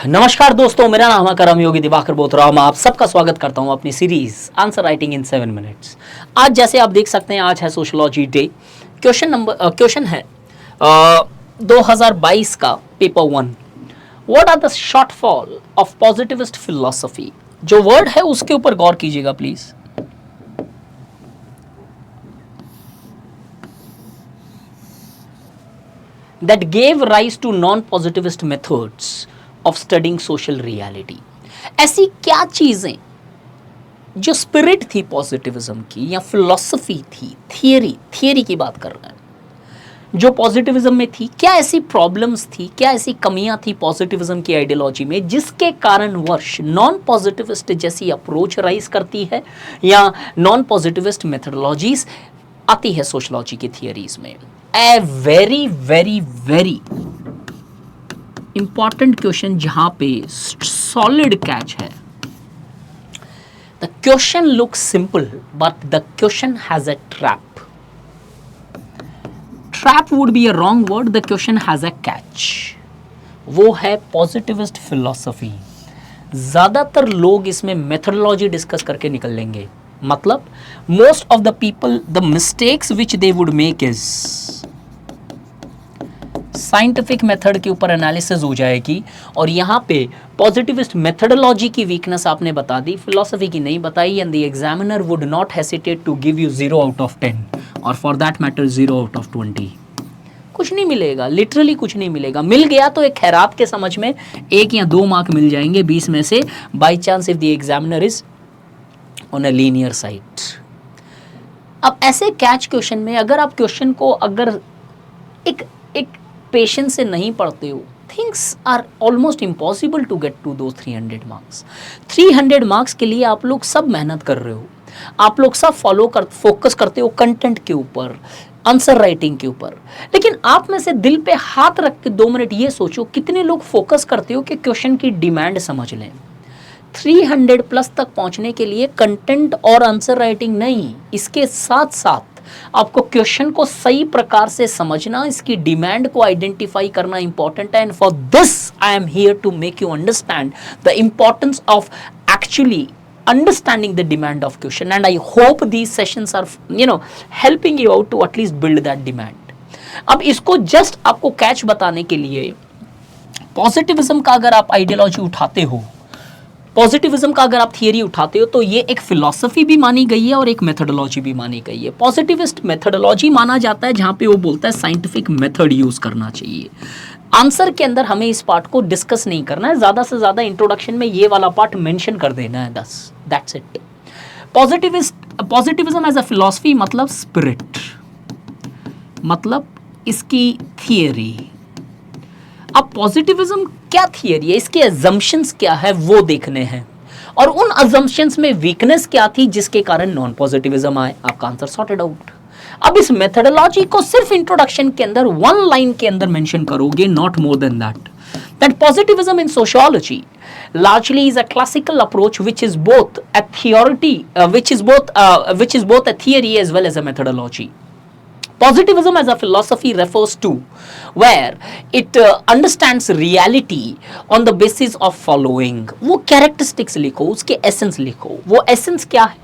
नमस्कार दोस्तों, मेरा नाम है करम योगी दिवाकर बोथरा। मैं आप सबका स्वागत करता हूं अपनी series answer writing in 7 minutes. आज जैसे आप देख सकते हैं, आज है सोशियोलॉजी डे। क्वेश्चन है 2022 का paper 1। What are the shortfall of positivist philosophy? जो वर्ड है उसके ऊपर गौर कीजिएगा please. That gave rise to non-positivist methods of studying social reality। ऐसी क्या चीजें जो स्पिरिट थी पॉजिटिविज्म की या फिलॉसफी थी, थियरी की बात कर रहे हैं, जो पॉजिटिविज्म में थी, क्या ऐसी प्रॉब्लम्स थी, क्या ऐसी कमियां थी पॉजिटिविज्म की आइडियोलॉजी में जिसके कारण वर्ष नॉन पॉजिटिविस्ट जैसी अप्रोच राइज करती है या नॉन पॉजिटिविस्ट मेथडोलॉजीज आती है सोशलॉजी की थियरीज में। A very very very important question जहां पे सॉलिड कैच है। The question looks simple but the question has a trap. Trap would be a wrong word, the question has a catch. वो है positivist philosophy. ज्यादातर लोग इसमें methodology discuss करके निकल लेंगे। मतलब most of the people, the mistakes which they would make is scientific method के ऊपर एनालिसिस हो जाएगी और यहाँ पे पॉजिटिविस्ट मेथडोलॉजी की वीकनेस आपने बता दी, फिलॉसफी की नहीं बताई, and the examiner would not hesitate to give you 0 out of 10 और for that matter 0 out of 20। कुछ नहीं मिलेगा, लिटरली कुछ नहीं मिलेगा। मिल गया तो एक खैरात के समझ में 1 या 2 मार्क मिल जाएंगे 20 में से, by chance if the examiner is on a linear side. अब ऐसे कैच क्वेश्चन में अगर आप क्वेश्चन को अगर एक पेशेंस से नहीं पढ़ते हो, things are almost impossible to get to दो 300 मार्क्स। 300 मार्क्स के लिए आप लोग सब मेहनत कर रहे हो, आप लोग सब फोकस करते हो कंटेंट के ऊपर, आंसर राइटिंग के ऊपर, लेकिन आप में से दिल पे हाथ रख के 2 मिनट ये सोचो कितने लोग फोकस करते हो कि क्वेश्चन की डिमांड समझ लें। 300 प्लस तक पहुंचने के लिए कंटेंट और आंसर राइटिंग नहीं, इसके साथ साथ आपको क्वेश्चन को सही प्रकार से समझना, इसकी डिमांड को आइडेंटिफाई करना इंपॉर्टेंट है। And for this I am here to make you understand the importance of actually understanding the demand of question, and I hope these sessions are helping you out to at least build that demand। अब इसको just आपको catch बताने के लिए, positivism का अगर आप ideology उठाते हो, पॉजिटिविज्म का अगर आप थियरी उठाते हो, तो ये एक फिलॉसफी भी मानी गई है और एक मेथडोलॉजी भी मानी गई है। पॉजिटिविस्ट मेथडोलॉजी माना जाता है जहां पे वो बोलता है साइंटिफिक मेथड यूज करना चाहिए। आंसर के अंदर हमें इस पार्ट को डिस्कस नहीं करना है, ज्यादा से ज्यादा इंट्रोडक्शन में ये वाला पार्ट मेंशन कर देना है, बस that's it. Positivism as a philosophy मतलब स्पिरिट, मतलब इसकी थियरी। अब पॉजिटिविज्म क्या थियरी है, इसके अजम्पशंस क्या है वो देखने हैं, और उन अजम्पशंस में वीकनेस क्या थी जिसके कारण नॉन पॉजिटिविज्म आए। आपका आंसर सॉर्टेड आउट। अब इस मेथडोलॉजी को सिर्फ इंट्रोडक्शन के अंदर 1 लाइन के अंदर मेंशन करोगे, not more than that positivism in sociology largely is a classical approach which is both a theory as well as a methodology। Positivism as a philosophy refers to where it understands reality on the basis of following। वो characteristics लिखो, उसके essence लिखो। वो essence क्या है?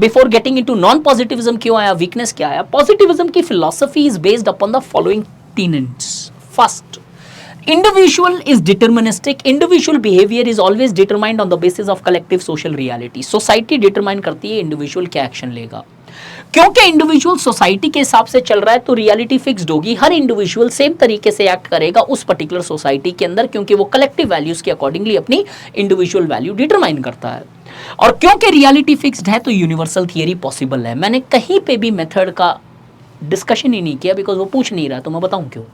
Before getting into non-positivism क्यों आया, weakness क्या आया? Positivism की philosophy is based upon the following tenets। First, individual is deterministic। individual behavior is always determined on the basis of collective social reality। Society determine करती है individual क्या action लेगा। क्योंकि इंडिविजुअल सोसाइटी के हिसाब से चल रहा है तो रियलिटी फिक्स्ड होगी। हर इंडिविजुअल सेम तरीके से एक्ट करेगा उस पर्टिकुलर सोसाइटी के अंदर, क्योंकि वो कलेक्टिव वैल्यूज के अकॉर्डिंगली अपनी इंडिविजुअल वैल्यू डिटरमाइन करता है। और क्योंकि रियलिटी फिक्स्ड है तो यूनिवर्सल थियरी पॉसिबल है। मैंने कहीं पे भी मेथड का डिस्कशन ही नहीं किया बिकॉज वो पूछ नहीं रहा, तो मैं बताऊं क्यों।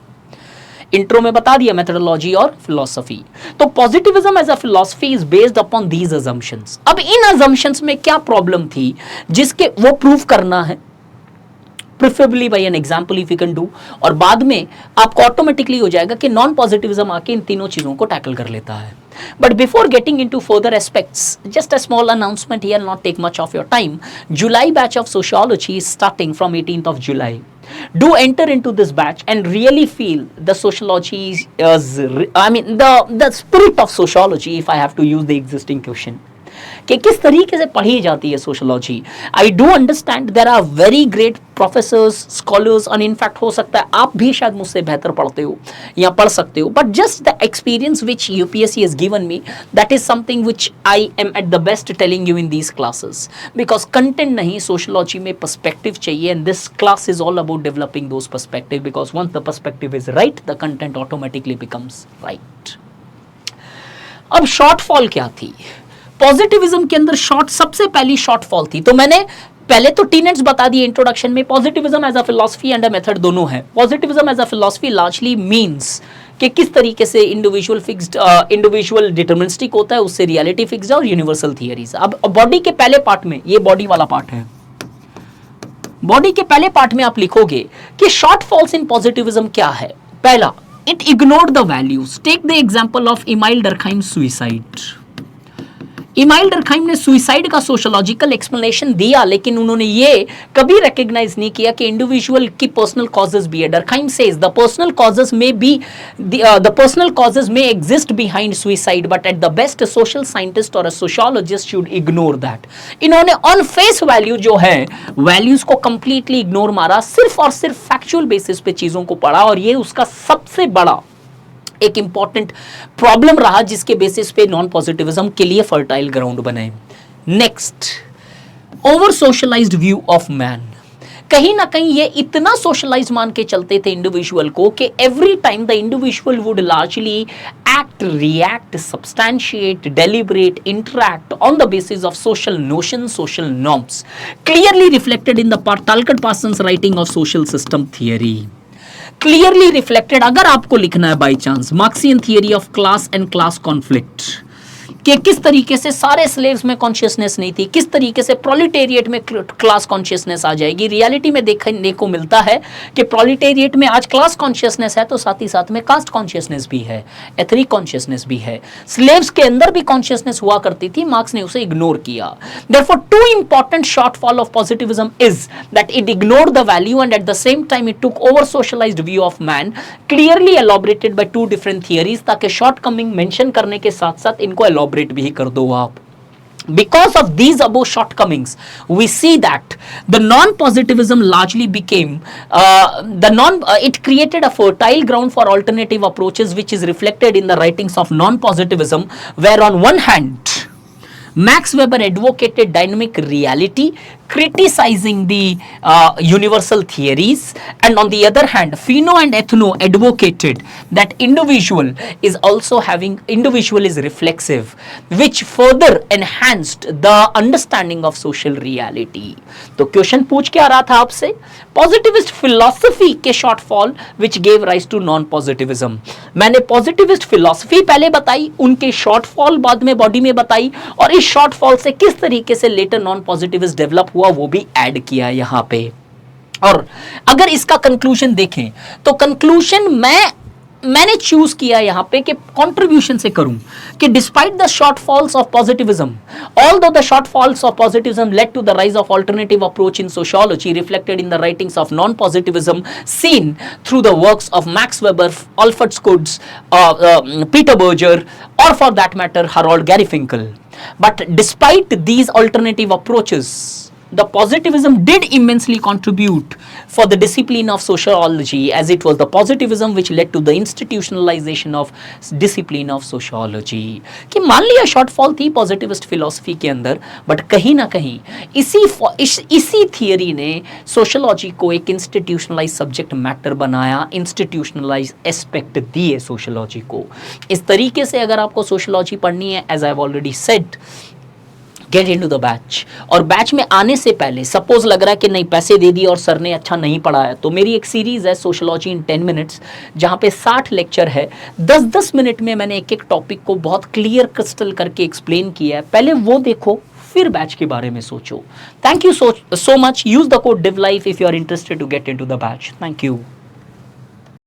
इंट्रो में बता दिया मेथडोलॉजी और फिलॉसफी। तो positivism as a philosophy is based upon these assumptions. अब इन अजम्पशंस में क्या प्रॉब्लम थी जिसके वो प्रूव करना है, preferably by an example if you can do, और बाद में आपको ऑटोमेटिकली हो जाएगा कि नॉन पॉजिटिविज्म आके इन तीनों चीजों को टैकल कर लेता है. But before getting into further aspects, just a small announcement here, not take much of your time. July batch of sociology is starting from 18th of July. Do enter into this batch and really feel the sociology is, I mean the spirit of sociology, if I have to use the existing question, कि किस तरीके से पढ़ी जाती है sociology. I do understand there are very great professors, scholars, और in fact हो सकता है आप भी शायद मुझसे बेहतर पढ़ते हो या पढ़ सकते हो, but just the experience which UPSC has given me, that is something which I am at the best telling you in these classes, because content नहीं, सोशोलॉजी में पर्सपेक्टिव चाहिए, and this class is all about developing those perspective, because once the perspective is right the content automatically becomes right. अब shortfall क्या थी positivism के अंदर? सबसे पहली शॉर्टफॉल थी, तो मैंने पहले तो टीनेट्स बता दिए इंट्रोडक्शन में. Positivism as a philosophy and a method दोनों है. Positivism as a philosophy largely means कि किस तरीके से इंडिविजुअल डिटरमिनिस्टिक होता है, उससे रियलिटी फिक्स्ड है, और यूनिवर्सल थियरीज. अब बॉडी के पहले पार्ट में, ये बॉडी वाला पार्ट है, बॉडी के पहले पार्ट में आप लिखोगे कि शॉर्टफॉल्स इन पॉजिटिविज्म क्या है. पहला, it ignored the values. Take the example of Emile Durkheim suicide. Emile Durkheim ने सुसाइड का सोशोलॉजिकल एक्सप्लेनेशन दिया, लेकिन उन्होंने ये कभी रिकॉग्नाइज नहीं किया कि इंडिविजुअल की पर्सनल कॉजेज भी है. Durkheim says the personal causes may exist behind suicide, but at the best social scientist और a sociologist should ignore that. इन्होंने ऑन फेस वैल्यू जो है, वैल्यूज को कंप्लीटली इग्नोर मारा, सिर्फ और सिर्फ फैक्चुअल बेसिस पे चीजों को पढ़ा, और ये उसका सबसे बड़ा एक इंपॉर्टेंट प्रॉब्लम रहा जिसके बेसिस पे नॉन पॉजिटिविज्म के लिए फर्टाइल ग्राउंड बने. Next, over socialised view of man. कहीं ना कहीं ये इतना सोशलाइज मान के चलते थे इंडिविजुअल को कि every time the individual would largely act, react, substantiate, deliberate, interact on the basis of social notion, social norms, clearly reflected in the तालकट Parsons writing of social system theory. Clearly reflected, अगर आपको लिखना है by chance, Marxian theory of class and class conflict, कि किस तरीके से सारे slaves में कॉन्शियसनेस नहीं थी, किस तरीके से प्रोलिटेरिएट में क्लास कॉन्शियसनेस आ जाएगी. रियलिटी में देखने को मिलता है कि प्रोलिटेरिएट में आज क्लास कॉन्शियसनेस है, तो साथ ही साथ में कास्ट कॉन्शियसनेस भी है, एथनिक कॉन्शियसनेस भी है. स्लेव्स के अंदर भी कॉन्शियसनेस हुआ करती थी, मार्क्स ने उसे इग्नोर किया. Therefore two important shortfall of positivism is that it ignored the value and at the same time it took over socialised view of man, clearly elaborated by two different theories, ताकि shortcoming mention करने के साथ साथ इनको elaborate भी कर दो आप. Because of these above shortcomings, we see that the non-positivism largely became it created a fertile ground for alternative approaches, which is reflected in the writings of non-positivism, where on one hand Max Weber advocated dynamic reality, criticizing the universal theories, and on the other hand Fino and Ethno advocated that individual is reflexive, which further enhanced the understanding of social reality. तो question पूछ के आ रहा था आपसे, positivist philosophy के shortfall which gave rise to non positivism. मैंने positivist philosophy पहले बताई, उनके शॉर्टफॉल बाद में बॉडी में बताई, और इस शॉर्टफॉल से किस तरीके से लेटर नॉन पॉजिटिविस्ट डेवलप हुआ वो भी ऐड किया यहां पे. और अगर इसका कंक्लूजन देखें तो कंक्लूजन मैंने चूज किया यहां पे कि कंट्रीब्यूशन से करूं कि despite the shortfalls of positivism, although the shortfalls of positivism led to the rise of alternative approach in sociology reflected in the writings of non positivism seen through the works of Max Weber, Alfred Schutz, Peter Berger, or for that matter Harold Garfinkel. But despite these alternative approaches, the positivism did immensely contribute for the discipline of sociology, as it was the positivism which led to the institutionalization of discipline of sociology. कि मान लिया shortfall थी positivist philosophy के अंदर, but कहीं ना कहीं इसी थियरी ने सोशोलॉजी को एक इंस्टीट्यूशनलाइज सब्जेक्ट मैटर बनाया, इंस्टीट्यूशनलाइज एस्पेक्ट दिए सोशोलॉजी को. इस तरीके से अगर आपको सोशोलॉजी पढ़नी है, as I have already said, get into the batch. और बैच में आने से पहले सपोज लग रहा है कि नहीं पैसे दे दिए और सर ने अच्छा नहीं पढ़ाया, तो मेरी एक सीरीज है सोशोलॉजी इन 10 मिनट्स, जहाँ पे 60 लेक्चर है. 10-10 मिनट में मैंने एक एक टॉपिक को बहुत क्लियर क्रिस्टल करके एक्सप्लेन किया है. पहले वो देखो, फिर बैच के बारे में सोचो। Thank you so much. Use the code DIVLIFE if you are interested to get into the batch. Thank you.